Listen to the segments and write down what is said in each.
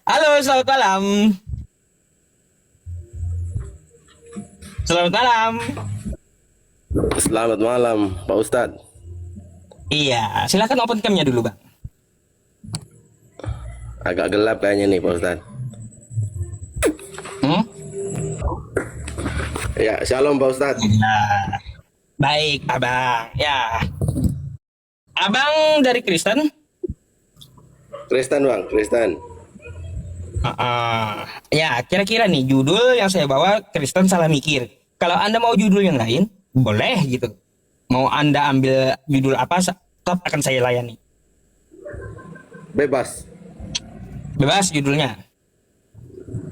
Halo, selamat malam. Selamat malam. Selamat malam, Pak Ustadz. Iya, silakan open cam-nya dulu, Bang. Agak gelap kayaknya nih, Pak Ustadz. Hmm? Ya, shalom, Pak Ustadz. Nah, baik, Abang. Ya, Abang dari Kristen? Kristen, Bang, Kristen. Ya, kira-kira nih judul yang saya bawa Kristen salah mikir. Kalau Anda mau judul yang lain, boleh gitu. Mau Anda ambil judul apa, tetap akan saya layani. Bebas. Bebas judulnya.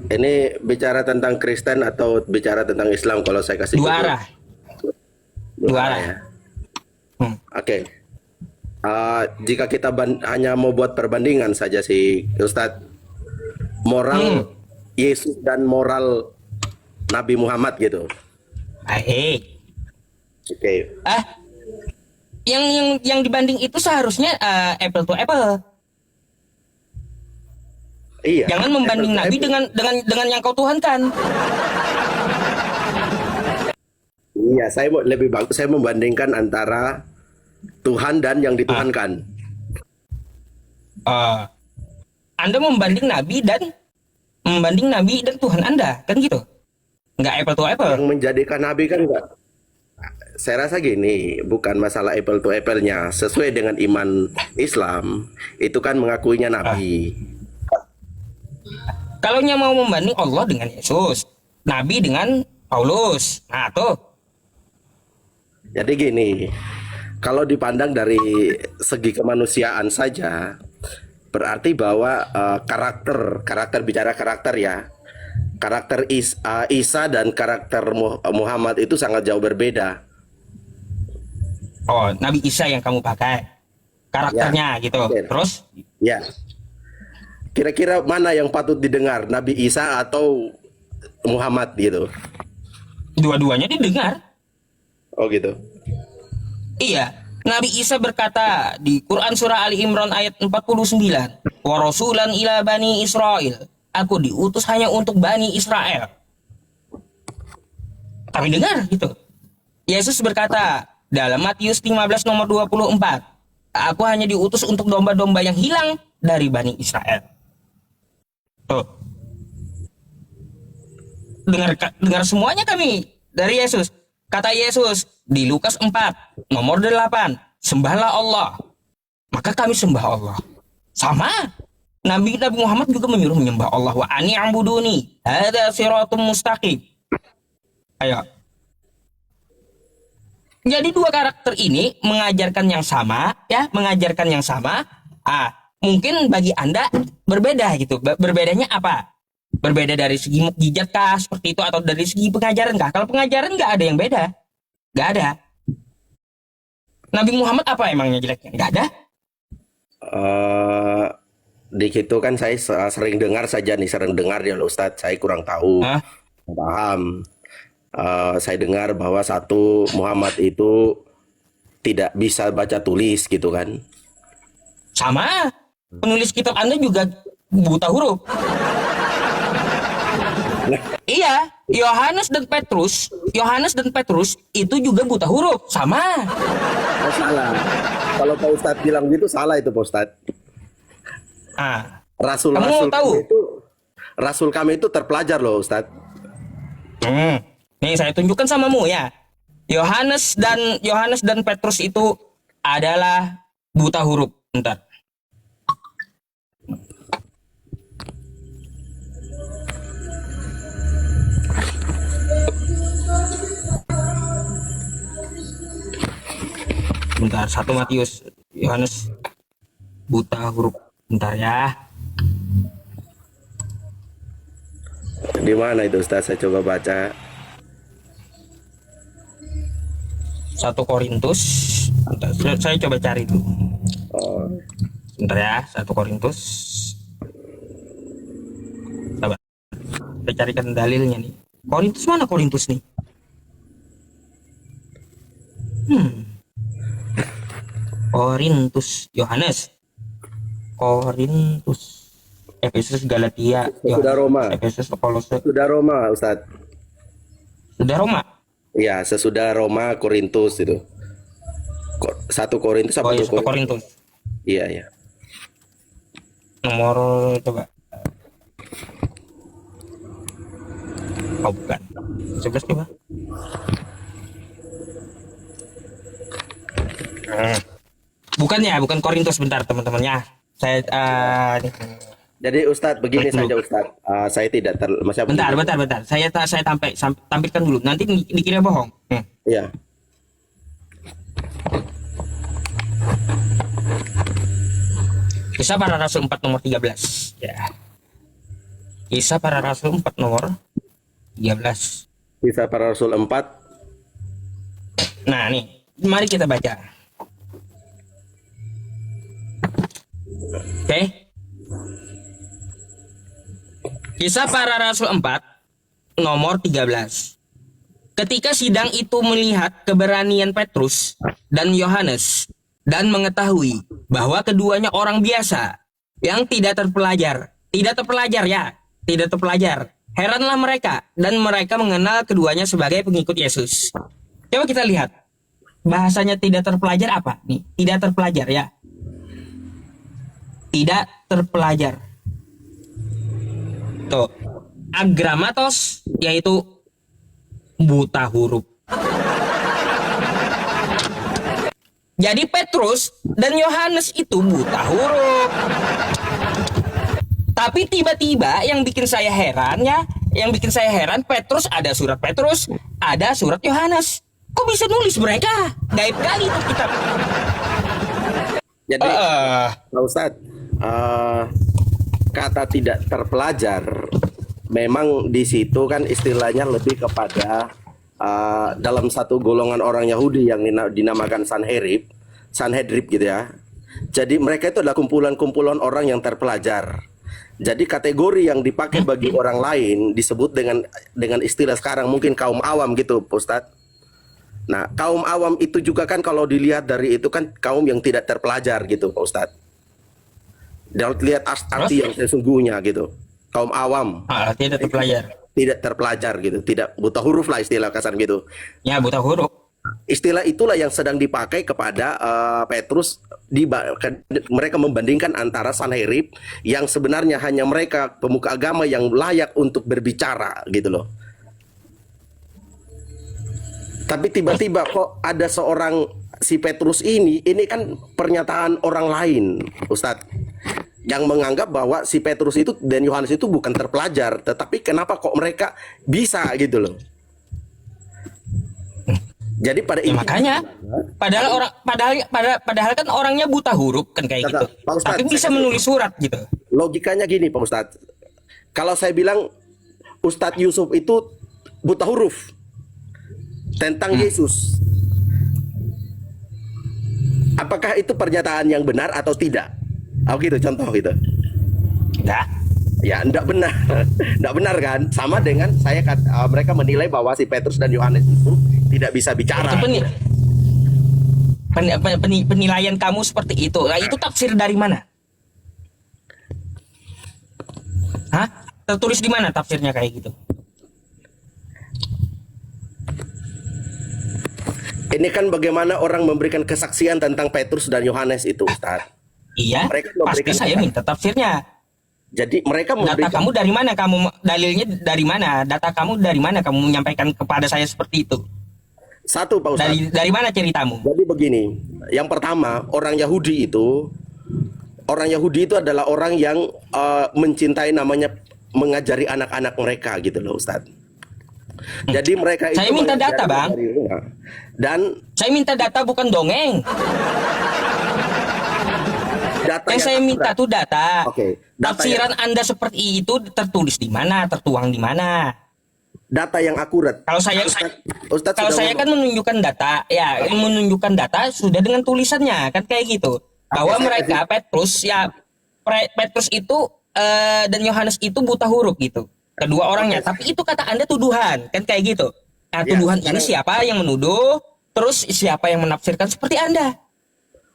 Ini bicara tentang Kristen atau bicara tentang Islam kalau saya kasih Dua judul? arah. Dua Dua arah arah. ya. Hmm. Oke. Jika kita hanya mau buat perbandingan saja sih, Ustadz, Hmm. moral Yesus dan moral Nabi Muhammad gitu. Baik. Oke. Ah, yang dibanding itu seharusnya apple to apple. Iya. Jangan Apple membanding to Nabi apple. dengan yang kau tuhankan. Iya, saya mau lebih bagus. Saya membandingkan antara Tuhan dan yang Ah, dituhankan. eh, Anda membanding Nabi dan Tuhan Anda, kan gitu? Nggak apple to apple. Yang menjadikan nabi kan enggak. Saya rasa gini, bukan masalah apple to apple-nya. Sesuai dengan iman Islam, itu kan mengakuinya Ah, nabi. kalau mau membanding Allah dengan Yesus, Nabi dengan Paulus, nah tuh, Jadi gini, kalau dipandang dari segi kemanusiaan saja, berarti bahwa karakter bicara karakter ya. Karakter Isa dan karakter Muhammad itu sangat jauh berbeda. oh Nabi Isa yang kamu pakai Ya. karakternya gitu. Oke. Terus, Ya. Kira-kira mana yang patut didengar, Nabi Isa atau Muhammad gitu? dua-duanya didengar. Oh gitu. Iya, Nabi Isa berkata di Quran surah Ali Imran ayat 49, "Wa rasulan ila bani Israel." Aku diutus hanya untuk bani Israel. Kami dengar gitu. Yesus berkata dalam Matius 15 nomor 24, "Aku hanya diutus untuk domba-domba yang hilang dari bani Israel." Tuh, dengar semuanya kami dari Yesus. Kata Yesus di Lukas 4 nomor 8, "Sembahlah Allah." Maka kami sembah Allah. Sama. Nabi Muhammad juga menyuruh menyembah Allah. Wa ani'buduni. Hada siratum mustaqim. Ayo. Jadi dua karakter ini mengajarkan yang sama, ya, mengajarkan yang sama. Mungkin bagi Anda berbeda gitu. Berbedanya apa? Berbeda dari segi mukjizat kah seperti itu atau dari segi pengajaran kah? Kalau pengajaran nggak ada yang beda, nggak ada. Nabi Muhammad apa emangnya jeleknya? Nggak ada. eh di situ kan saya sering dengar saja nih, sering dengar ya loh Ustadz. Saya kurang tahu, Hah? paham. Saya dengar bahwa satu Muhammad itu tidak bisa baca tulis gitu kan. Sama. Penulis kitab Anda juga buta huruf. Iya, Yohanes dan Petrus itu juga buta huruf, sama. Oh, salah. Kalau Pak Ustadz bilang gitu salah itu Pak Ustadz. Ah, kamu mau Rasul-rasul tahu? kami itu Rasul kami itu terpelajar loh Ustadz. Hmm. Nih saya tunjukkan samamu ya. Yohanes dan Petrus itu adalah buta huruf. Bentar. Bentar, satu Matius, Yohanes buta huruf. Bentar ya. Di mana itu Ustadz? Saya coba baca. Satu Korintus. Bentar, saya coba cari dulu. Oh, Bentar ya, satu Korintus. Sabar. Saya carikan dalilnya nih. Korintus mana Korintus nih? Korintus, Yohanes. Korintus. Efesus, Galatia, Sesudah Roma. Efesus, Kolose. Sudah Roma, Ustadz. Sudah Roma. Ya, sesudah Roma, Korintus itu. 1 Korintus Oh apa ya, 2 1 Korintus? Korintus. Iya, iya. Nomor coba. Oh bukan. 11 coba. Bukan ya, bukan Korintus, bentar teman-temannya. Saya nih. Jadi Ustadz begini Baik, saja Ustadz. Saya tidak Bentar. Saya tampilkan dulu. Nanti dikira bohong. Iya. Kisah Para Rasul 4 nomor 13. Ya. Kisah Para Rasul 4 nomor 13. Kisah Para Rasul 4. Nah, nih, mari kita baca. Oke. Kisah Para Rasul 4 nomor 13. Ketika sidang itu melihat keberanian Petrus dan Yohanes dan mengetahui bahwa keduanya orang biasa yang tidak terpelajar, heranlah mereka dan mereka mengenal keduanya sebagai pengikut Yesus. Coba kita lihat bahasanya tidak terpelajar apa nih? Tidak terpelajar ya. Tidak terpelajar. Tuh, agramatos yaitu buta huruf. Jadi Petrus dan Yohanes itu buta huruf. Tapi tiba-tiba yang bikin saya heran Petrus ada surat Petrus, ada surat Yohanes. Kok bisa nulis mereka? Gaib kali itu kitab. Jadi Pak Ustadz, kata tidak terpelajar memang di situ kan istilahnya lebih kepada dalam satu golongan orang Yahudi yang dinamakan Sanhedrin gitu ya. Jadi mereka itu adalah kumpulan-kumpulan orang yang terpelajar. Jadi kategori yang dipakai bagi orang lain disebut dengan istilah sekarang mungkin kaum awam gitu, Pak Ustadz. Nah, kaum awam itu juga kan kalau dilihat dari itu kan kaum yang tidak terpelajar gitu, Pak Ustadz. Dan lihat arti yang sesungguhnya gitu. Kaum awam. Tidak terpelajar. Tidak terpelajar gitu, tidak buta huruf lah istilah kasar gitu. Ya, buta huruf. Istilah itulah yang sedang dipakai kepada Petrus. Mereka membandingkan antara Sanherib yang sebenarnya hanya mereka pemuka agama yang layak untuk berbicara gitu loh. Tapi tiba-tiba kok ada seorang si Petrus ini kan pernyataan orang lain, Ustadz, yang menganggap bahwa si Petrus itu dan Yohanes itu bukan terpelajar, tetapi kenapa kok mereka bisa gitu loh. Jadi pada ya, makanya padahal kan orangnya buta huruf kan kayak gitu. Pak Ustadz, tapi bisa menulis surat gitu. Logikanya gini Pak Ustadz. Kalau saya bilang Ustadz Yusuf itu buta huruf tentang Yesus, apakah itu pernyataan yang benar atau tidak? Oh gitu, contoh gitu. Enggak. Ya, enggak benar. Enggak benar kan? Sama dengan mereka menilai bahwa si Petrus dan Yohanes itu tidak bisa bicara. Itu penilaian kamu seperti itu. Nah, itu tafsir dari mana? Hah? Tertulis di mana tafsirnya kayak gitu? Ini kan bagaimana orang memberikan kesaksian tentang Petrus dan Yohanes itu, Ustaz. Iya, pasti saya minta tafsirnya. Jadi mereka data kamu dari mana? Dalilnya dari mana? Data kamu dari mana? Kamu menyampaikan kepada saya seperti itu. Satu, Pak Ustaz. Dari mana ceritamu? Jadi begini, yang pertama orang Yahudi itu adalah orang yang mencintai namanya mengajari anak-anak mereka gitu loh, Ustaz. Jadi mereka itu saya minta data, Bang. Dan saya minta data bukan dongeng. Data yang saya minta tuh data. Oke. Tafsiran Anda seperti itu tertulis di mana, tertuang di mana? Data yang akurat. Kalau saya kan menunjukkan data, ya menunjukkan data sudah dengan tulisannya kan kayak gitu. Bahwa mereka Petrus itu dan Yohanes itu buta huruf gitu. Kedua orangnya, tapi itu kata Anda tuduhan kan kayak gitu. Nah, tuduhan ini siapa yang menuduh, terus siapa yang menafsirkan seperti Anda?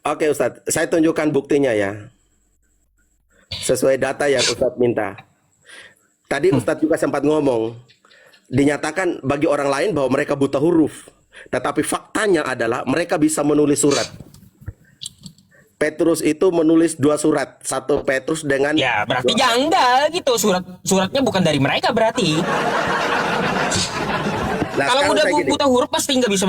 Oke Ustadz, saya tunjukkan buktinya ya. sesuai data yang Ustadz minta. Tadi Ustadz juga sempat ngomong, dinyatakan bagi orang lain bahwa mereka buta huruf. Tetapi faktanya adalah mereka bisa menulis surat. Petrus itu menulis 2 surat, 1 Petrus dengan Ya, berarti janggal gitu. Suratnya bukan dari mereka berarti. Nah, Kalau sekarang udah saya gini, buta huruf pasti nggak bisa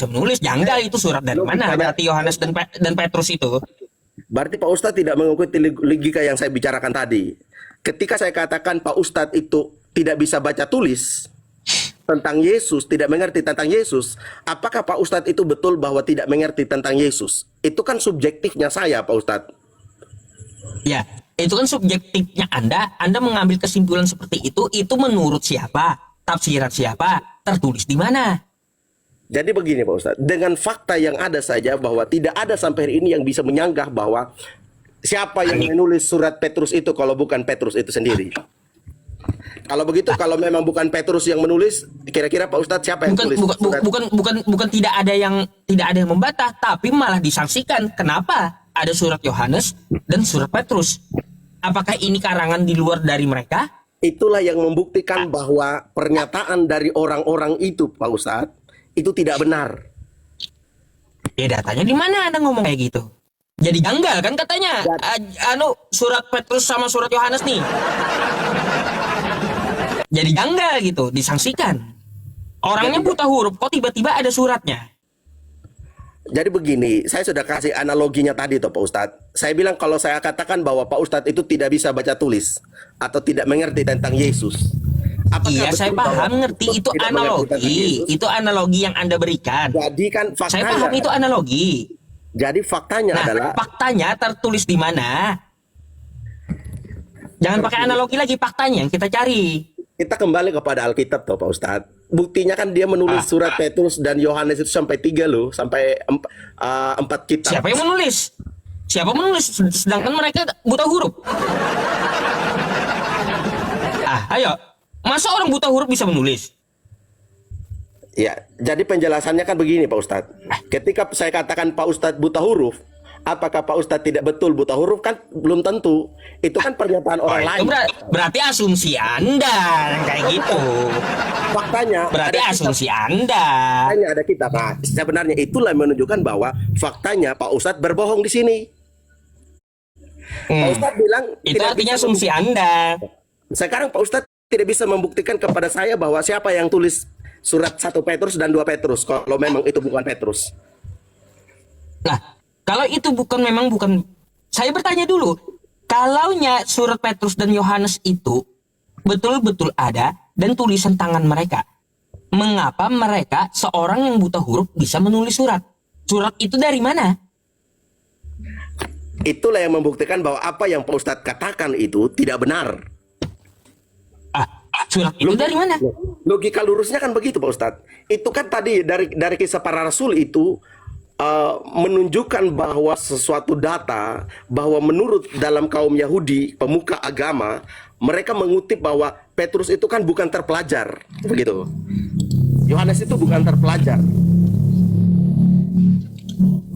menulis. Janggal itu surat dari mana? logikanya- Berarti Yohanes dan Petrus itu. berarti Pak Ustadz tidak mengikuti logika yang saya bicarakan tadi. Ketika saya katakan Pak Ustadz itu tidak bisa baca tulis tentang Yesus, tidak mengerti tentang Yesus, apakah Pak Ustadz itu betul bahwa tidak mengerti tentang Yesus? Itu kan subjektifnya saya, Pak Ustadz. Ya, itu kan subjektifnya Anda. Anda mengambil kesimpulan seperti itu menurut siapa? Tafsiran siapa? Tertulis di mana? Jadi begini Pak Ustadz, dengan fakta yang ada saja bahwa tidak ada sampai hari ini yang bisa menyanggah bahwa siapa yang menulis surat Petrus itu kalau bukan Petrus itu sendiri. Kalau begitu, kalau memang bukan Petrus yang menulis, kira-kira Pak Ustadz siapa yang Bukan tulis bukan surat? bukan tidak ada yang membantah, tapi malah disangsikan. Kenapa? Ada surat Yohanes dan surat Petrus. Apakah ini karangan di luar dari mereka? Itulah yang membuktikan bahwa pernyataan dari orang-orang itu, Pak Ustadz, itu tidak benar. Ya datanya di mana Anda ngomong kayak gitu? Jadi janggal kan katanya. Surat Petrus sama surat Yohanes nih. Jadi janggal gitu, disangsikan. Orangnya buta huruf, kok tiba-tiba ada suratnya? Jadi begini, saya sudah kasih analoginya tadi toh Pak Ustadz. Saya bilang kalau saya katakan bahwa Pak Ustadz itu tidak bisa baca tulis atau tidak mengerti tentang Yesus. Apakah Iya, saya betul bahwa paham ngerti itu tidak mengerti tentang analogi. Yesus? Itu analogi yang Anda berikan. Jadi kan Saya faktanya, paham itu analogi. jadi faktanya Nah, adalah faktanya tertulis di mana? Jangan pakai analogi lagi, faktanya yang kita cari. kita kembali kepada Alkitab toh Pak Ustadz. Buktinya kan dia menulis surat Petrus dan Yohanes itu sampai 3 loh, sampai 4 kitab. Siapa yang menulis? Siapa menulis? Sedangkan mereka buta huruf. Ayo. Masa orang buta huruf bisa menulis? Ya, jadi penjelasannya kan begini Pak Ustadz. Ketika saya katakan Pak Ustadz buta huruf, apakah Pak Ustadz tidak betul buta huruf kan belum tentu. Itu kan pernyataan orang Itu lain. berarti asumsi Anda yang kayak gitu. Faktanya Berarti ada asumsi Anda. faktanya ada kitab. Nah, sebenarnya itulah yang menunjukkan bahwa faktanya Pak Ustadz berbohong di sini. Pak Ustadz bilang Itu tidak artinya bisa asumsi Anda. Sekarang Pak Ustadz tidak bisa membuktikan kepada saya bahwa siapa yang tulis surat 1 Petrus dan 2 Petrus kalau memang itu bukan Petrus. Nah, kalau itu bukan, saya bertanya dulu, kalaunya surat Petrus dan Yohanes itu betul-betul ada dan tulisan tangan mereka, mengapa mereka seorang yang buta huruf bisa menulis surat? Surat itu dari mana? Itulah yang membuktikan bahwa apa yang Pak Ustadz katakan itu tidak benar. Surat itu dari mana? Logika lurusnya kan begitu Pak Ustadz. Itu kan tadi dari kisah para rasul itu menunjukkan bahwa sesuatu data bahwa menurut dalam kaum Yahudi pemuka agama mereka mengutip bahwa Petrus itu kan bukan terpelajar begitu. Yohanes itu bukan terpelajar.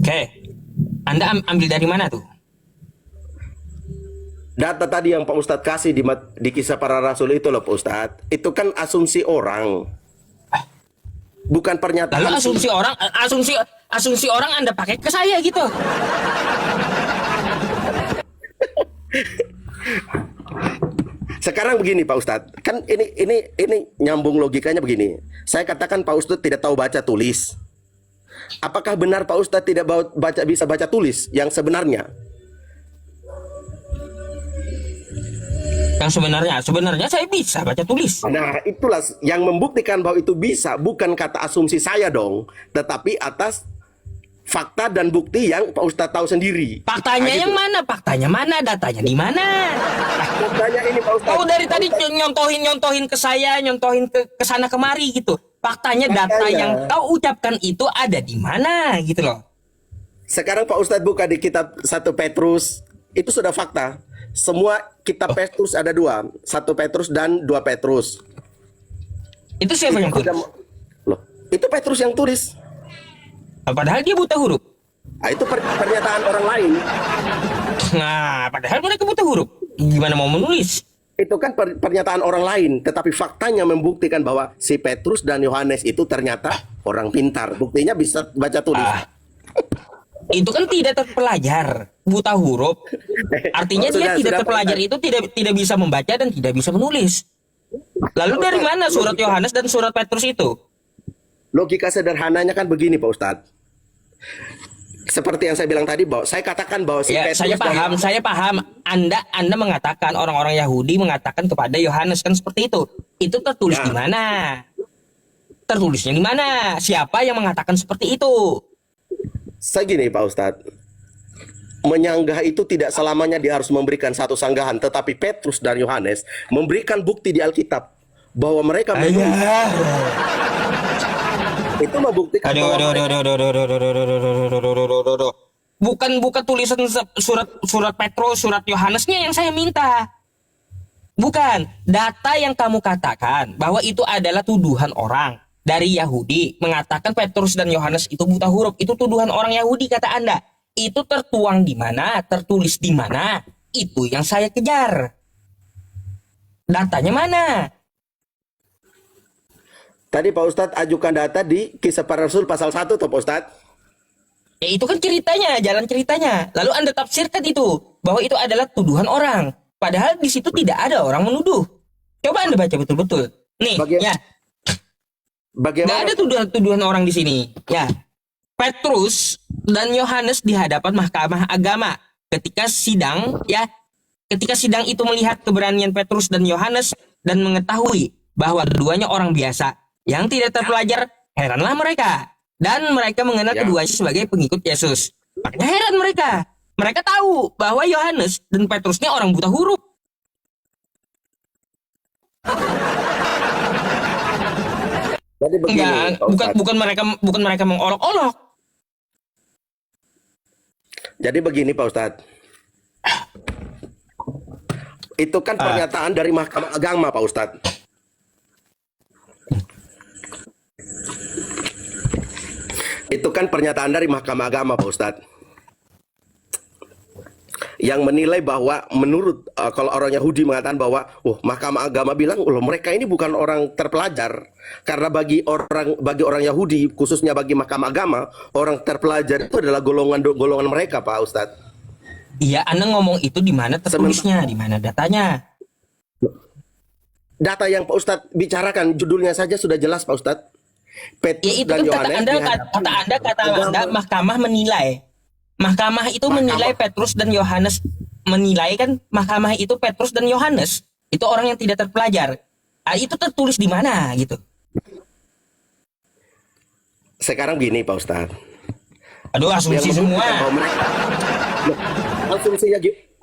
Oke. Anda ambil dari mana tuh? Data tadi yang Pak Ustadz kasih di kisah para rasul itu loh Pak Ustadz. Itu kan asumsi orang. Bukan pernyataan. Lalu asumsi orang Anda pakai ke saya gitu. Sekarang begini Pak Ustadz, kan ini nyambung logikanya begini. Saya katakan Pak Ustadz tidak tahu baca tulis. Apakah benar Pak Ustadz tidak bisa baca tulis yang sebenarnya? Yang sebenarnya saya bisa baca tulis. Nah, itulah yang membuktikan bahwa itu bisa, bukan kata asumsi saya dong, tetapi atas fakta dan bukti yang Pak Ustadz tahu sendiri. Faktanya Nah, yang gitu. mana? Faktanya mana? Datanya di mana? Faktanya ini Pak Ustadz. Kau dari tadi nyontohin ke saya, nyontohin ke sana kemari gitu. Faktanya data Faktanya. yang kau ucapkan itu ada di mana gitu loh. Sekarang Pak Ustadz buka di kitab 1 Petrus, itu sudah fakta. Semua kitab Petrus ada 2, 1 Petrus dan 2 Petrus. Itu siapa yang tulis? Loh, itu Petrus yang tulis. Padahal dia buta huruf. Nah, itu pernyataan orang lain. Nah, padahal mereka buta huruf. Gimana mau menulis? Itu kan pernyataan orang lain, tetapi faktanya membuktikan bahwa si Petrus dan Yohanes itu ternyata orang pintar. Buktinya bisa baca tulis. Itu kan tidak terpelajar, buta huruf. Artinya dia tidak terpelajar itu tidak bisa membaca dan tidak bisa menulis. Lalu dari mana surat Yohanes dan surat Petrus itu? Logika sederhananya kan begini, Pak Ustadz. Seperti yang saya bilang tadi, bahwa saya katakan bahwa si Ya, Petrus saya paham. Anda mengatakan, orang-orang Yahudi mengatakan kepada Yohanes kan seperti itu. Itu tertulis di mana? Tertulisnya di mana? Siapa yang mengatakan seperti itu? segini, Pak Ustadz. Menyanggah itu tidak selamanya dia harus memberikan satu sanggahan, tetapi Petrus dan Yohanes memberikan bukti di Alkitab bahwa mereka menulis. Itu membuktikan Bukan tulisan surat Petrus, surat Yohanesnya yang saya minta. Bukan. Data yang kamu katakan bahwa itu adalah tuduhan orang dari Yahudi mengatakan Petrus dan Yohanes itu buta huruf. Itu tuduhan orang Yahudi kata Anda. Itu tertuang di mana, tertulis di mana? Itu yang saya kejar. Datanya mana? Tadi Pak Ustadz ajukan data di Kisah Para Rasul pasal 1 tuh Pak Ustadz. Ya itu kan ceritanya, jalan ceritanya. Lalu Anda tafsirkan itu bahwa itu adalah tuduhan orang. Padahal di situ tidak ada orang menuduh. Coba Anda baca betul-betul. Nih, ya. Bagaimana? Nggak ada tuduhan orang di sini. Ya. Petrus dan Yohanes di hadapan Mahkamah Agama ketika sidang, ya. Ketika sidang itu melihat keberanian Petrus dan Yohanes dan mengetahui bahwa keduanya orang biasa yang tidak terpelajar, heranlah mereka. Dan mereka mengenal keduanya sebagai pengikut Yesus. Makanya heran mereka. Mereka tahu bahwa Yohanes dan Petrus ini orang buta huruf. Jadi begini, Enggak, bukan mereka mengolok-olok. Jadi begini Pak Ustadz. Itu kan pernyataan dari Mahkamah Agama Pak Ustadz. Itu kan pernyataan dari Mahkamah Agama Pak Ustadz. Yang menilai bahwa menurut kalau orang Yahudi mengatakan bahwa Mahkamah Agama bilang mereka ini bukan orang terpelajar, karena bagi orang Yahudi khususnya bagi Mahkamah Agama orang terpelajar itu adalah golongan mereka Pak Ustadz. Iya, Anda ngomong itu di mana tertulisnya, di mana datanya? Data yang Pak Ustadz bicarakan judulnya saja sudah jelas Pak Ustadz. Petrus ya itu dan kan Yohanes kata Anda mahkamah menilai. Mahkamah itu menilai Petrus dan Yohanes, menilai kan mahkamah itu Petrus dan Yohanes itu orang yang tidak terpelajar. Itu tertulis di mana gitu. Sekarang gini Pak Ustadz. Aduh, asumsi semua.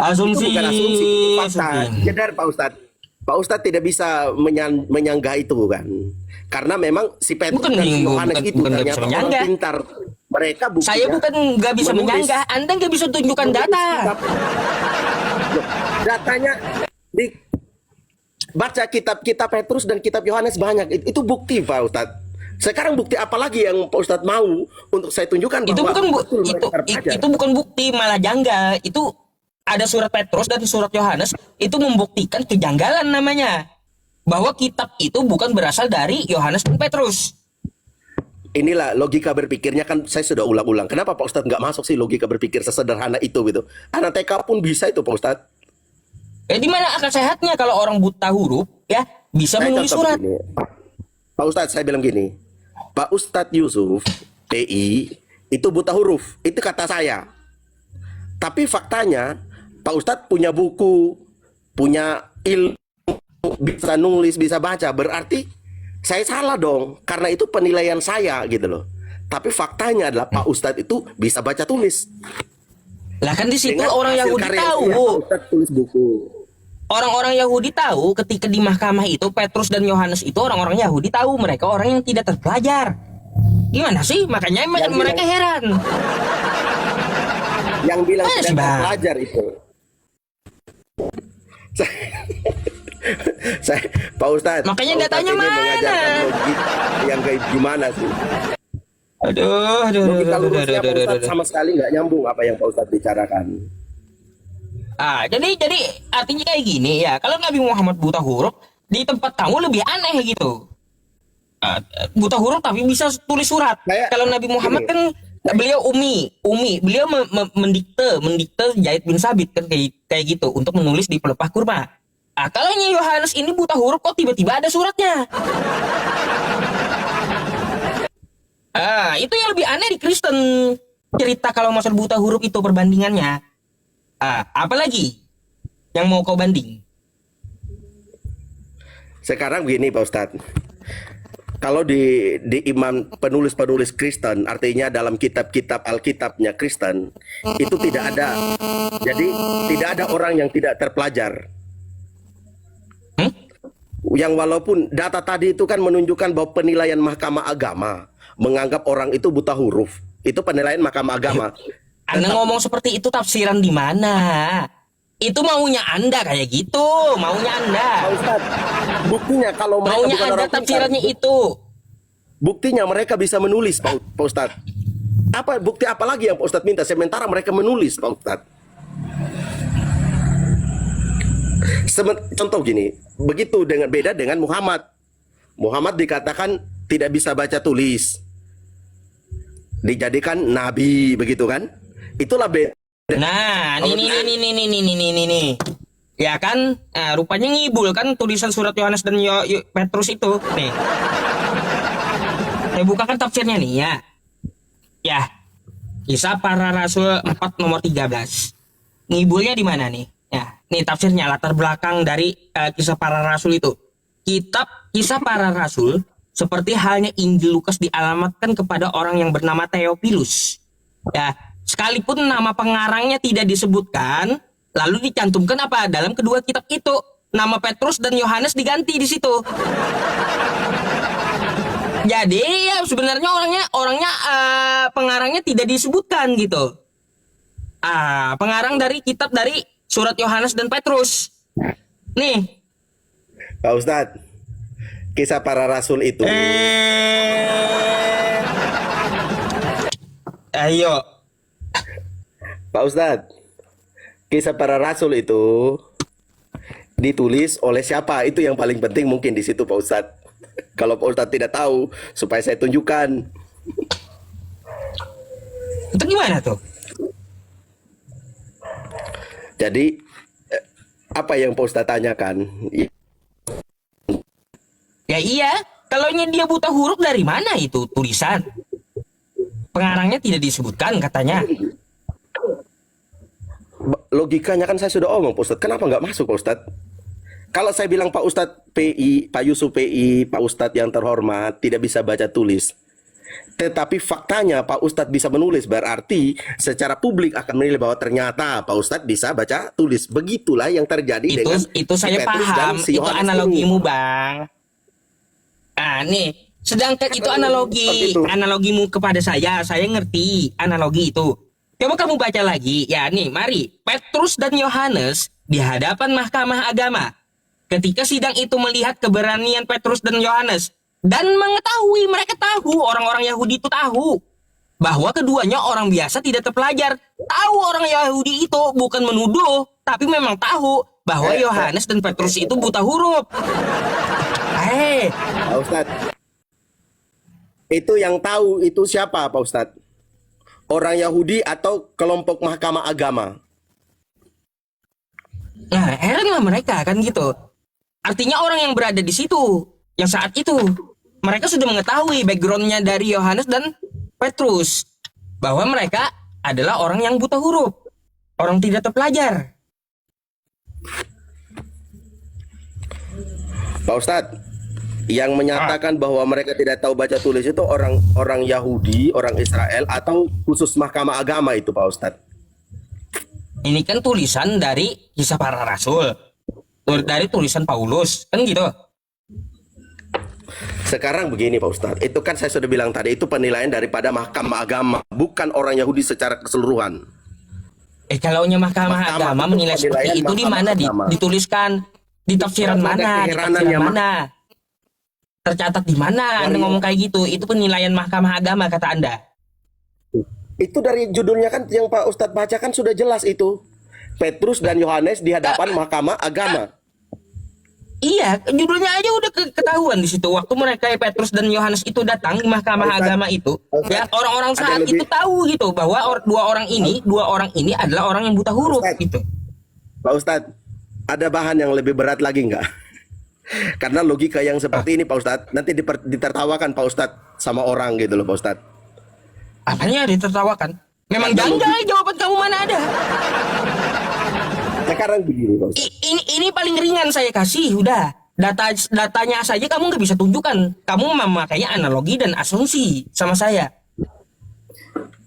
Asumsi bukan asumsi, fakta. Jedar Pak Ustadz. Pak Ustadz tidak bisa menyanggah itu kan. Karena memang si Petrus dan Yohanes itu ternyata orang pintar. Mereka buktinya, saya bukan nggak bisa menyanggah, Anda nggak bisa tunjukkan data. Datanya baca kitab Petrus dan kitab Yohanes banyak. Itu bukti Pak Ustadz. Sekarang bukti apa lagi yang Pak Ustadz mau untuk saya tunjukkan bahwa itu bukan bukti, malah janggal. Itu ada surat Petrus dan surat Yohanes itu membuktikan kejanggalan namanya. Bahwa kitab itu bukan berasal dari Yohanes dan Petrus. Inilah logika berpikirnya kan saya sudah ulang-ulang. Kenapa Pak Ustadz nggak masuk sih logika berpikir sesederhana itu gitu? Anak TK pun bisa itu Pak Ustadz. Di mana akal sehatnya kalau orang buta huruf ya bisa menulis surat? Begini. Pak Ustadz saya bilang gini, Pak Ustadz Yusuf TI itu buta huruf, itu kata saya. Tapi faktanya Pak Ustadz punya buku, punya ilmu, bisa nulis, bisa baca, berarti saya salah dong, karena itu penilaian saya gitu loh. Tapi faktanya adalah Pak Ustadz itu bisa baca tulis. Lah kan di situ orang Yahudi tahu. Tulis buku. Orang-orang Yahudi tahu ketika di mahkamah itu Petrus dan Yohanes itu orang-orang Yahudi tahu mereka orang yang tidak terpelajar. Gimana sih? Makanya mereka heran. Yang bilang tidak terpelajar itu. Pak Ustadz, makanya datanya mana? Yang kayak gimana sih? Aduh, logika lurusnya Pak Ustadz sama sekali nggak nyambung apa yang Pak Ustadz bicarakan. Jadi artinya kayak gini ya. Kalau Nabi Muhammad buta huruf, di tempat kamu lebih aneh gitu. Buta huruf tapi bisa tulis surat. Kalau Nabi Muhammad kan beliau beliau mendikte Zaid bin Sabit kan kayak gitu untuk menulis di pelepah kurma. Kalau Yohanes ini buta huruf kok tiba-tiba ada suratnya. Itu yang lebih aneh di Kristen. Cerita kalau masalah buta huruf itu perbandingannya. Apalagi yang mau kau banding? Sekarang begini Pak Ustadz. Kalau di imam penulis-penulis Kristen, artinya dalam kitab-kitab Alkitabnya Kristen, itu tidak ada. Jadi tidak ada orang yang tidak terpelajar. Yang walaupun data tadi itu kan menunjukkan bahwa penilaian Mahkamah Agama menganggap orang itu buta huruf. Itu penilaian Mahkamah Agama. Anda ngomong seperti itu tafsiran di mana? Itu maunya Anda kayak gitu, maunya Anda. Pak Ustadz, buktinya kalau mereka Maunya bukan Anda orang pintar, tafsirannya itu. buktinya mereka bisa menulis Pak Ustadz. Bukti apa lagi yang Pak Ustadz minta sementara mereka menulis Pak Ustadz? Contoh gini, begitu beda dengan Muhammad. Muhammad dikatakan tidak bisa baca tulis, dijadikan nabi begitu kan? Itulah beda. Nah, nih. Ya kan, rupanya ngibul kan tulisan surat Yohanes dan Petrus itu. Nih. Saya bukakan tafsirnya nih ya. Ya. Kisah Para Rasul 4 nomor 13. Ngibulnya di mana nih? Ya, nih tafsirnya latar belakang dari Kisah Para Rasul itu. Kitab Kisah Para Rasul seperti halnya Injil Lukas dialamatkan kepada orang yang bernama Theophilus. Ya, sekalipun nama pengarangnya tidak disebutkan, lalu dicantumkan apa dalam kedua kitab itu, nama Petrus dan Yohanes diganti di situ. Jadi ya sebenarnya orangnya pengarangnya tidak disebutkan gitu. Pengarang dari kitab dari surat Yohanes dan Petrus. Nih, Pak Ustadz, Kisah Para Rasul itu. Ayo. Pak Ustadz, Kisah Para Rasul itu ditulis oleh siapa? Itu yang paling penting mungkin di situ Pak Ustadz. Kalau Pak Ustadz tidak tahu, supaya saya tunjukkan. Itu gimana tuh? Jadi, apa yang Pak Ustadz tanyakan? Ya iya, kalau dia buta huruf dari mana itu tulisan? Pengarangnya tidak disebutkan katanya. Logikanya kan saya sudah omong Pak Ustadz. Kenapa nggak masuk Pak Ustadz? Kalau saya bilang Pak Ustadz PI, Pak Yusuf PI, Pak Ustadz yang terhormat tidak bisa baca tulis. Tetapi faktanya Pak Ustadz bisa menulis, berarti secara publik akan menilai bahwa ternyata Pak Ustadz bisa baca tulis. Begitulah yang terjadi dengan itu saya Petrus dan paham, si itu Yohanes analogimu ini. Bang. Nih, sedangkan itu analogimu kepada saya ngerti analogi itu. Coba kamu baca lagi, ya nih, mari. Petrus dan Yohanes di hadapan Mahkamah Agama. Ketika sidang itu melihat keberanian Petrus dan Yohanes dan mengetahui, mereka tahu, orang-orang Yahudi itu tahu bahwa keduanya orang biasa tidak terpelajar. Tahu orang Yahudi itu bukan menuduh, tapi memang tahu bahwa Yohanes dan Petrus itu buta huruf. Pak Ustadz, itu yang tahu itu siapa Pak Ustadz? Orang Yahudi atau kelompok Mahkamah Agama? Nah, heranlah mereka kan gitu. Artinya orang yang berada di situ, yang saat itu, mereka sudah mengetahui backgroundnya dari Yohanes dan Petrus, bahwa mereka adalah orang yang buta huruf, orang tidak terpelajar. Pak Ustadz, yang menyatakan bahwa mereka tidak tahu baca tulis itu orang Yahudi, orang Israel, atau khusus Mahkamah Agama itu Pak Ustadz? Ini kan tulisan dari Kisah Para Rasul, dari tulisan Paulus, kan gitu. Sekarang begini Pak Ustadz, itu kan saya sudah bilang tadi, itu penilaian daripada Mahkamah Agama, bukan orang Yahudi secara keseluruhan. Kalau Mahkamah Agama menilai seperti itu, di mana dituliskan? Di tafsiran mana? Di tafsiran mana? Tercatat di mana Anda ngomong kayak gitu? Itu penilaian Mahkamah Agama kata Anda. Itu dari judulnya kan yang Pak Ustadz baca kan sudah jelas itu. Petrus dan Yohanes di hadapan Mahkamah Agama. Iya, judulnya aja udah ketahuan di situ. Waktu mereka Petrus dan Yohanes itu datang di Mahkamah Ustaz, Agama itu, Ustaz, ya orang-orang ada saat lebih- itu tahu gitu bahwa dua orang ini adalah orang yang buta huruf Ustaz. gitu. Pak Ustadz, ada bahan yang lebih berat lagi nggak? Karena logika yang seperti ini Pak Ustadz, nanti ditertawakan Pak Ustadz sama orang gitu loh Pak Ustadz. Apanya ditertawakan? Memang Karena janggal jawaban kamu mana ada? Sekarang begini Pak Ustadz. Ini paling ringan saya kasih, udah. Datanya saja kamu nggak bisa tunjukkan. Kamu memakai analogi dan asumsi sama saya.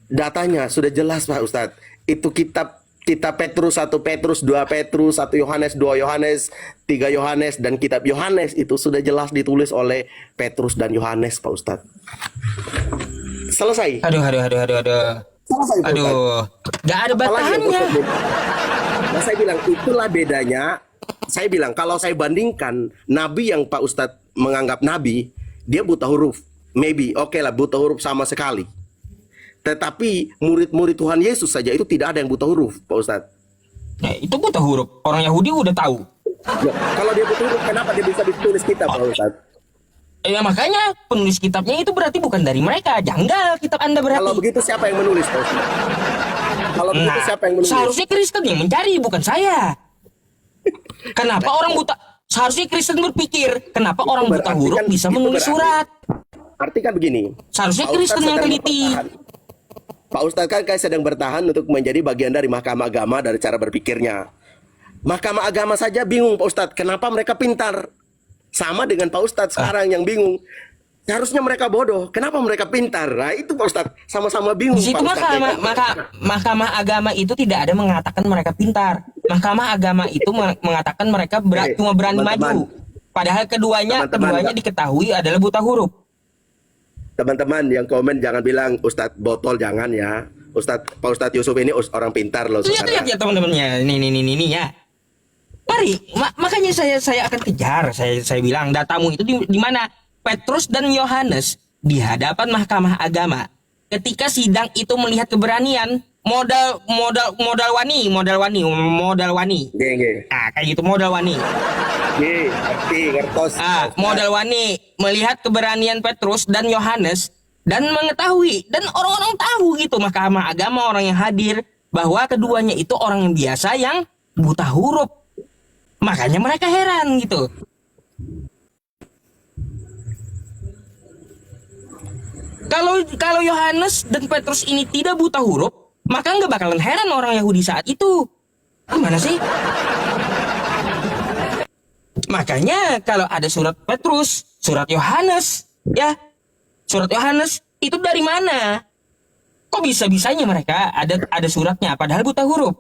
Datanya sudah jelas Pak Ustadz. Itu kitab Petrus, 1 Petrus, 2 Petrus, 1 Yohanes, 2 Yohanes, 3 Yohanes, dan kitab Yohanes itu sudah jelas ditulis oleh Petrus dan Yohanes Pak Ustadz. Selesai. Aduh. Selesai Pak Ustadz. Aduh, nggak ada Apalagi yang batahannya. Nah, saya bilang itulah bedanya. Saya bilang kalau saya bandingkan nabi yang Pak Ustadz menganggap nabi, dia buta huruf. Maybe oke lah buta huruf sama sekali. Tetapi murid-murid Tuhan Yesus saja itu tidak ada yang buta huruf, Pak Ustadz. Nah, itu buta huruf. Orang Yahudi udah tahu. Ya, kalau dia buta huruf, kenapa dia bisa ditulis kitab, Pak Ustadz? Ya makanya penulis kitabnya itu berarti bukan dari mereka. Janggal kitab Anda berarti. Kalau begitu siapa yang menulis, Pak Ustadz? Kalau begitu Nah, siapa yang menulis? seharusnya Kristen yang mencari, bukan saya. Kenapa orang buta? Seharusnya Kristen berpikir, kenapa orang buta berarti huruf kan- bisa itu menulis berarti- surat? Arti kan begini. Seharusnya Pak Kristen Ustadz yang sedang teliti. bertahan. Pak Ustadz kan sedang bertahan untuk menjadi bagian dari Mahkamah Agama dari cara berpikirnya. Mahkamah Agama saja bingung, Pak Ustadz. Kenapa mereka pintar? Sama dengan Pak Ustadz sekarang yang bingung. Seharusnya mereka bodoh. Kenapa mereka pintar? Nah itu Pak Ustadz. Sama-sama bingung. Di situ Pak Ustadz. Mahkamah Agama itu tidak ada mengatakan mereka pintar. Mahkamah Agama itu mengatakan mereka cuma berani teman-teman. maju. Padahal keduanya Teman-teman, diketahui adalah buta huruf. Teman-teman yang komen jangan bilang Ustadz botol, jangan ya. Pak Ustadz Yusuf ini orang pintar loh. Lihat saudara. ya teman-temannya. Ini ya. Mari, makanya saya akan kejar. Saya bilang datamu itu di mana? Petrus dan Yohanes di hadapan Mahkamah Agama. Ketika sidang itu melihat keberanian, modal wani. Nggih. Ah, kayak gitu modal wani. Nggih, ngertos. Modal wani melihat keberanian Petrus dan Yohanes dan mengetahui dan orang-orang tahu gitu Mahkamah Agama orang yang hadir bahwa keduanya itu orang yang biasa yang buta huruf. Makanya mereka heran gitu. Kalau Yohanes dan Petrus ini tidak buta huruf, maka nggak bakalan heran orang Yahudi saat itu. Gimana sih? Makanya kalau ada surat Petrus, surat Yohanes, ya, surat Yohanes itu dari mana? Kok bisa-bisanya mereka ada suratnya padahal buta huruf?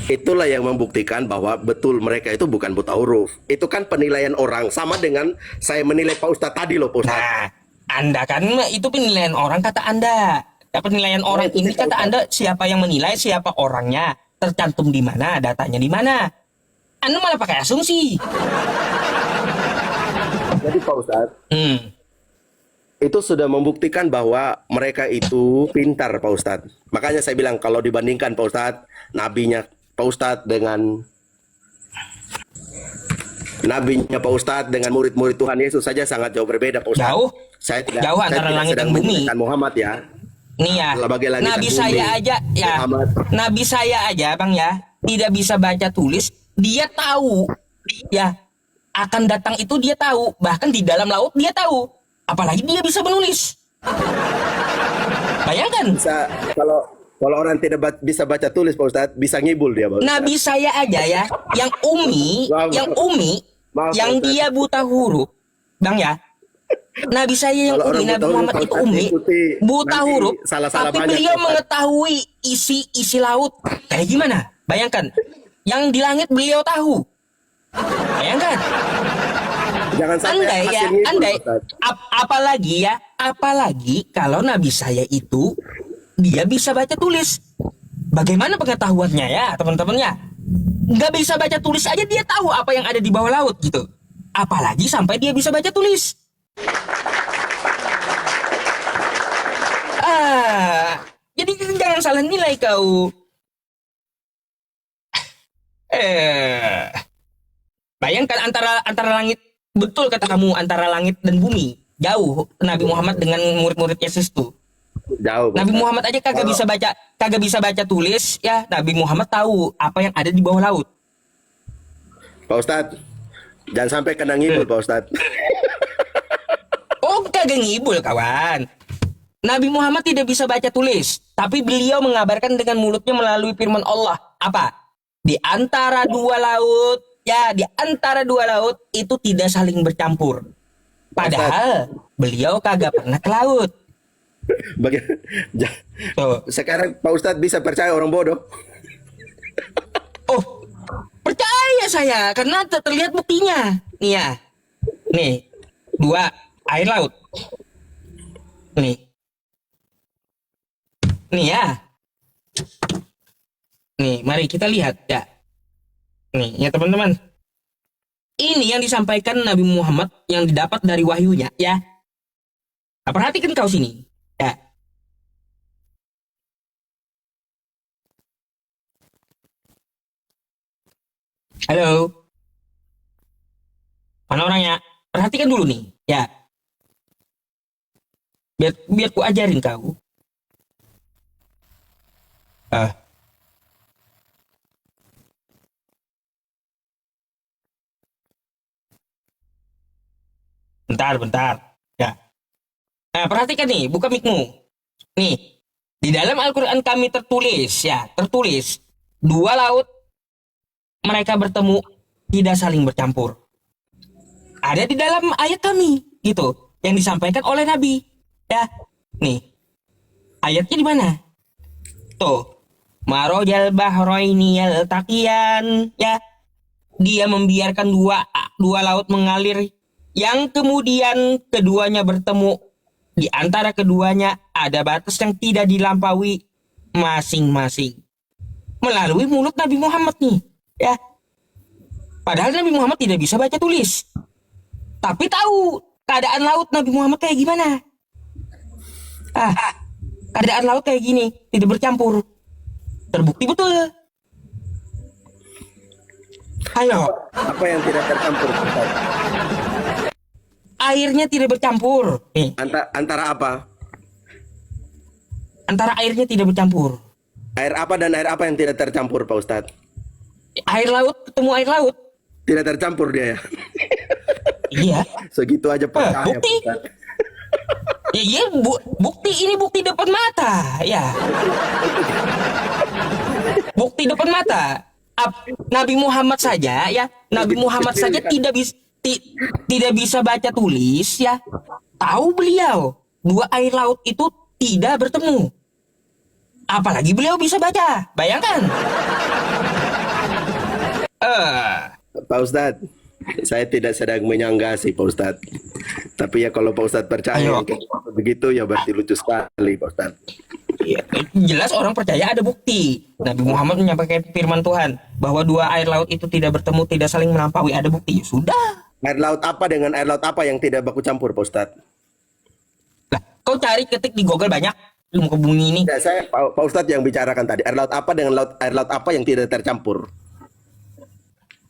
Itulah yang membuktikan bahwa betul mereka itu bukan buta huruf. Itu kan penilaian orang. Sama dengan saya menilai Pak Ustadz tadi loh Pak Ustadz. Nah, Anda kan itu penilaian orang kata Anda. Penilaian orang itu ini tidak kata Ustadz. Anda siapa yang menilai, siapa orangnya, tercantum di mana, datanya di mana. Anda malah pakai asumsi. Jadi Pak Ustadz, itu sudah membuktikan bahwa mereka itu pintar Pak Ustadz. Makanya saya bilang kalau dibandingkan Pak Ustadz, nabinya Pak Ustadz dengan murid-murid Tuhan Yesus saja sangat jauh berbeda Pak Ustadz. Jauh? Jauh saya antara tidak langit sedang dan bumi. menyebutkan Muhammad ya. Nih ya, Sebagai langit dan nabi bumi. saya aja ya, Muhammad. nabi saya aja bang ya, tidak bisa baca tulis, dia tahu ya akan datang itu dia tahu, bahkan di dalam laut dia tahu, apalagi dia bisa menulis. Bayangkan, Bisa kalau orang tidak bisa baca tulis Pak Ustadz, bisa ngibul dia Pak Ustadz. nabi saya aja ya, yang umi, Maaf, yang Ustaz. dia buta huruf, bang ya. Nabi saya yang Kalau orang umi, Nabi buta huruf, Muhammad itu Ustaz, umi, ikuti buta nanti huruf, salah-salah tapi banyak, beliau Ustaz. mengetahui isi laut. Kayak gimana? Bayangkan, yang di langit beliau tahu. Bayangkan, Jangan sampai andai ya, hasil ngibul, andai, Ustadz. apalagi kalau Nabi saya itu dia bisa baca tulis. Bagaimana pengetahuannya ya teman-temannya? Nggak bisa baca tulis aja dia tahu apa yang ada di bawah laut gitu. Apalagi sampai dia bisa baca tulis. Jadi jangan jangan salah nilai kau. Bayangkan antara langit, betul kata kamu, antara langit dan bumi jauh Nabi Muhammad dengan murid-murid Yesus tuh. Jauh, Pak Nabi Ustadz. Muhammad aja kagak bisa baca tulis ya. Nabi Muhammad tahu apa yang ada di bawah laut. Pak Ustadz, jangan sampai kena ngibul, Pak Ustadz. Oh, kagak ngibul kawan. Nabi Muhammad tidak bisa baca tulis, tapi beliau mengabarkan dengan mulutnya melalui firman Allah. Apa? Di antara dua laut, ya, di antara dua laut itu tidak saling bercampur. Padahal beliau kagak pernah ke laut. Tuh. Sekarang Pak Ustadz bisa percaya orang bodoh. Oh, percaya saya karena terlihat buktinya. Nih ya. Nih, dua air laut. Nih. Nih ya. Nih, mari kita lihat ya. Nih, ya teman-teman. Ini yang disampaikan Nabi Muhammad yang didapat dari wahyunya ya. Nah, perhatikan kau sini. Ya. Halo. Mana orangnya? Perhatikan dulu nih, ya. Biar ku ajarin kau. Bentar. Ya. Nah, perhatikan nih, buka mikmu. Nih, di dalam Al-Quran kami tertulis dua laut mereka bertemu tidak saling bercampur. Ada di dalam ayat kami, gitu, yang disampaikan oleh Nabi. Ya, nih, ayatnya di mana? Tuh, marojal bahroini yaltaqiyan, ya, dia membiarkan dua laut mengalir, yang kemudian keduanya bertemu. Di antara keduanya ada batas yang tidak dilampaui masing-masing. Melalui mulut Nabi Muhammad nih, ya. Padahal Nabi Muhammad tidak bisa baca tulis. Tapi tahu keadaan laut Nabi Muhammad kayak gimana. Keadaan laut kayak gini, tidak bercampur. Terbukti betul. Ayo. Apa yang tidak tercampur, Pak Ustadz? Airnya tidak bercampur. Nih, Antara apa? antara airnya tidak bercampur. Air apa dan air apa yang tidak tercampur, Pak Ustadz? Air laut ketemu air laut. Tidak tercampur dia ya? Iya. Segitu aja percaya, bukti. Pak Ustadz. Iya, bukti ini bukti depan mata, ya. Bukti depan mata. Nabi Muhammad saja, ya. Nabi Muhammad saja tidak bisa baca tulis, ya. Tahu beliau dua air laut itu tidak bertemu. Apalagi beliau bisa baca. Bayangkan. Pak Ustadz, saya tidak sedang menyanggah sih, Pak Ustadz. Tapi ya kalau Pak Ustadz percaya Ayo. begitu ya berarti lucu sekali, Pak Ustadz. Ya, jelas orang percaya ada bukti. Nabi Muhammad menyampaikan firman Tuhan bahwa dua air laut itu tidak bertemu, tidak saling melampaui. Ada bukti. Ya sudah. Air laut apa dengan air laut apa yang tidak baku campur, Pak Ustadz? Lah, kau cari ketik di Google banyak ilmu ke bumi ini. Ya, saya Pak Ustadz yang bicarakan tadi. Air laut apa dengan air laut apa yang tidak tercampur?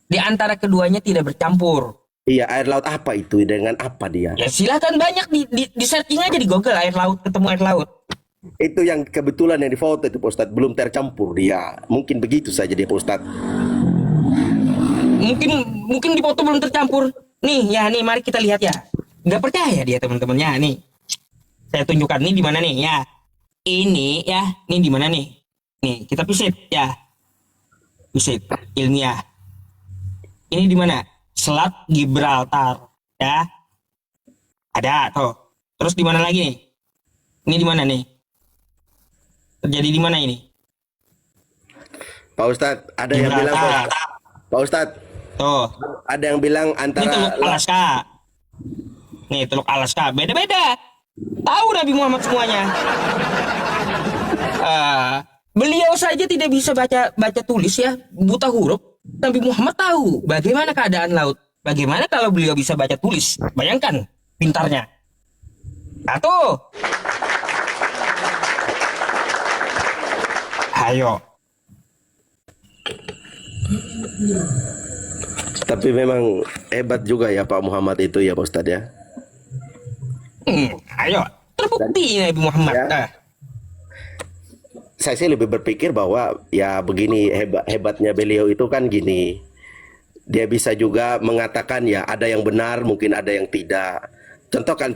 Di antara keduanya tidak bercampur. Iya, air laut apa itu dengan apa dia? Ya silakan banyak di searching aja di Google air laut ketemu air laut. Itu yang kebetulan yang difoto itu, Pak Ustadz, belum tercampur dia. Mungkin begitu saja dia, Pak Ustadz. Mungkin di foto belum tercampur. Nih, ya nih mari kita lihat ya. Nggak percaya dia teman-temannya nih. Saya tunjukkan nih di mana nih ya. Ini ya, nih di mana nih? Nih, kita visit ya. Visit ilmiah. Ini di mana? Selat Gibraltar ya. Ada tuh. Terus di mana lagi nih? Ini di mana nih? Terjadi di mana ini? Pak Ustadz, ada yang bilang Pak Ustadz, Tuh. ada yang bilang Ini antara Teluk Alaska. Nih Teluk Alaska. Beda-beda. Tahu Nabi Muhammad semuanya. Beliau saja tidak bisa baca tulis ya, buta huruf. Nabi Muhammad tahu bagaimana keadaan laut. Bagaimana kalau beliau bisa baca tulis? Bayangkan pintarnya. Satu. Ayo. Tapi memang hebat juga ya Pak Muhammad itu ya Pak Ustadz ya. Ayo. Terbukti Nabi Muhammad. Ya. Saya sih lebih berpikir bahwa ya begini, hebatnya beliau itu kan gini. Dia bisa juga mengatakan ya ada yang benar, mungkin ada yang tidak. Contoh kan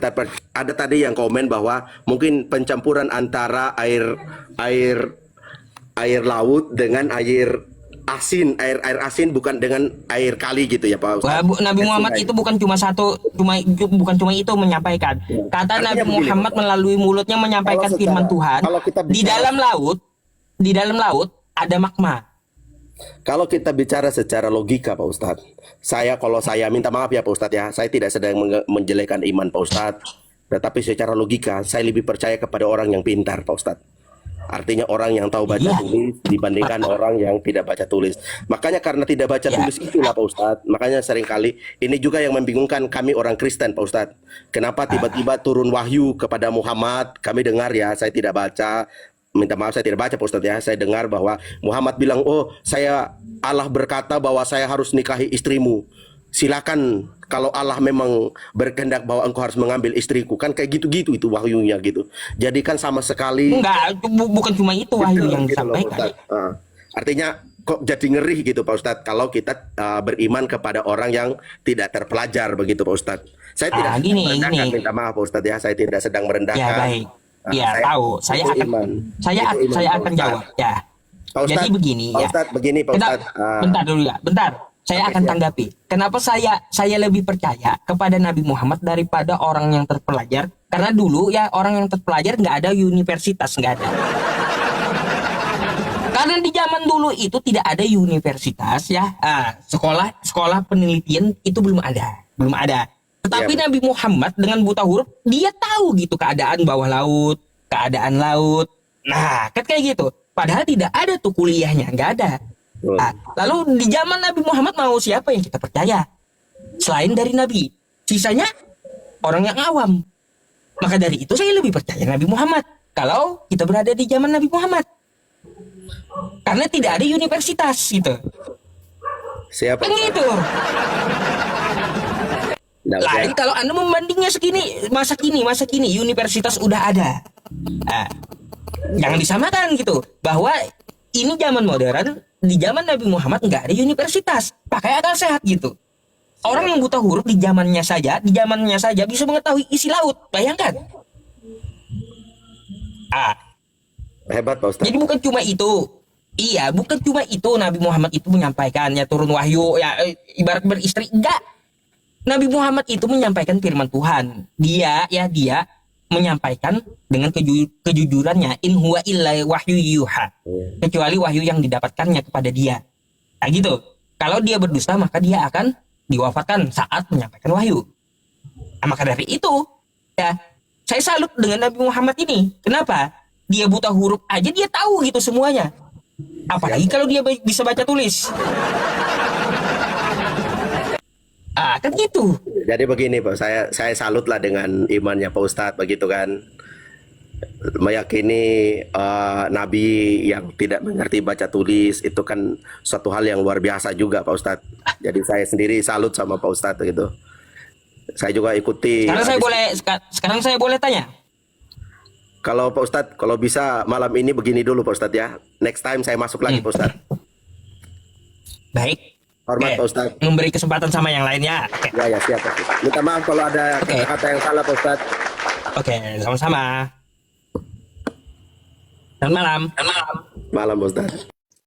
ada tadi yang komen bahwa mungkin pencampuran antara air laut dengan air asin bukan dengan air kali gitu ya Pak Ustadz. Nabi Muhammad itu bukan cuma itu menyampaikan. Kata Artinya Nabi begini, Muhammad melalui mulutnya menyampaikan Kalau firman Tuhan. kalau kita Di bicara- dalam laut ada magma. Kalau kita bicara secara logika Pak Ustadz, kalau saya minta maaf ya Pak Ustadz ya, saya tidak sedang menjelekkan iman Pak Ustadz, tetapi secara logika saya lebih percaya kepada orang yang pintar Pak Ustadz. Artinya orang yang tahu baca Iya. tulis dibandingkan orang yang tidak baca tulis. Makanya karena tidak baca Ya. tulis itulah Pak Ustadz. Makanya seringkali ini juga yang membingungkan kami orang Kristen Pak Ustadz. Kenapa tiba-tiba turun wahyu kepada Muhammad? Kami dengar ya, saya tidak baca. Minta maaf saya tidak baca Pak Ustadz ya. Saya dengar bahwa Muhammad bilang, "Oh, Allah berkata bahwa saya harus nikahi istrimu. Silakan kalau Allah memang berkehendak bahwa engkau harus mengambil istriku." Kan kayak gitu-gitu itu wahyunya gitu. Jadi kan sama sekali Enggak, bukan cuma itu wahyu yang gitu loh, disampaikan. Ustadz. Artinya kok jadi ngeri gitu Pak Ustadz kalau kita beriman kepada orang yang tidak terpelajar begitu Pak Ustadz. Saya tidak sedang Gini, merendahkan, gini. minta maaf Pak Ustadz ya. Saya tidak sedang merendahkan. Ya baik. Ya tahu. Saya itu akan iman. saya Itu iman, saya Pak akan Ustadz. jawab. Ya. Pak Ustadz, Jadi begini Pak ya. Ustadz, begini Pak Bentar, Ustadz. bentar dulu ya. Bentar. Saya Oke, akan siap. tanggapi. Kenapa saya lebih percaya kepada Nabi Muhammad daripada orang yang terpelajar? Karena dulu ya orang yang terpelajar nggak ada universitas, nggak ada. Karena di zaman dulu itu tidak ada universitas ya, sekolah penelitian itu belum ada. Tetapi Iya. Nabi Muhammad dengan buta huruf dia tahu gitu keadaan bawah laut, keadaan laut. Nah, kan kayak gitu. Padahal tidak ada tuh kuliahnya, nggak ada. Nah, lalu di zaman Nabi Muhammad mau siapa yang kita percaya? Selain dari Nabi, sisanya orang yang awam. Maka dari itu saya lebih percaya Nabi Muhammad. Kalau kita berada di zaman Nabi Muhammad. Karena tidak ada universitas gitu. Siapa? Kan gitu. Nah, Lain kalau Anda membandingnya masa kini universitas udah ada. Nah, jangan disamakan gitu. Bahwa ini zaman modern, di zaman Nabi Muhammad nggak ada universitas. Pakai akal sehat gitu. Orang yang buta huruf di zamannya saja bisa mengetahui isi laut. Bayangkan. Hebat Pak Ustadz. Jadi bukan cuma itu. Iya, bukan cuma itu Nabi Muhammad itu menyampaikannya turun wahyu ya ibarat beristri, enggak. Nabi Muhammad itu menyampaikan firman Tuhan. Dia menyampaikan dengan kejujurannya, in huwa illa wahyu yuha. Kecuali wahyu yang didapatkannya kepada dia. Nah gitu. Kalau dia berdusta maka dia akan diwafatkan saat menyampaikan wahyu. Nah, maka dari itu ya saya salut dengan Nabi Muhammad ini. Kenapa? Dia buta huruf aja dia tahu gitu semuanya. Apalagi kalau dia bisa baca tulis. Kan gitu. Jadi begini Pak, saya salut lah dengan imannya Pak Ustadz begitu kan. Meyakini Nabi yang tidak mengerti baca tulis itu kan suatu hal yang luar biasa juga Pak Ustadz. Jadi saya sendiri salut sama Pak Ustadz gitu. Saya juga ikuti. Sekarang saya boleh tanya. Kalau Pak Ustadz, kalau bisa malam ini begini dulu Pak Ustadz ya. Next time saya masuk lagi Pak Ustadz. Baik. Hormat Oke. Pak Ustadz. Memberi kesempatan sama yang lainnya. Oke. Ya siap Pak Ustadz. Minta maaf kalau ada Oke. kata-kata yang salah Pak Ustadz. Oke, sama-sama. Selamat malam. Malam Pak Ustadz.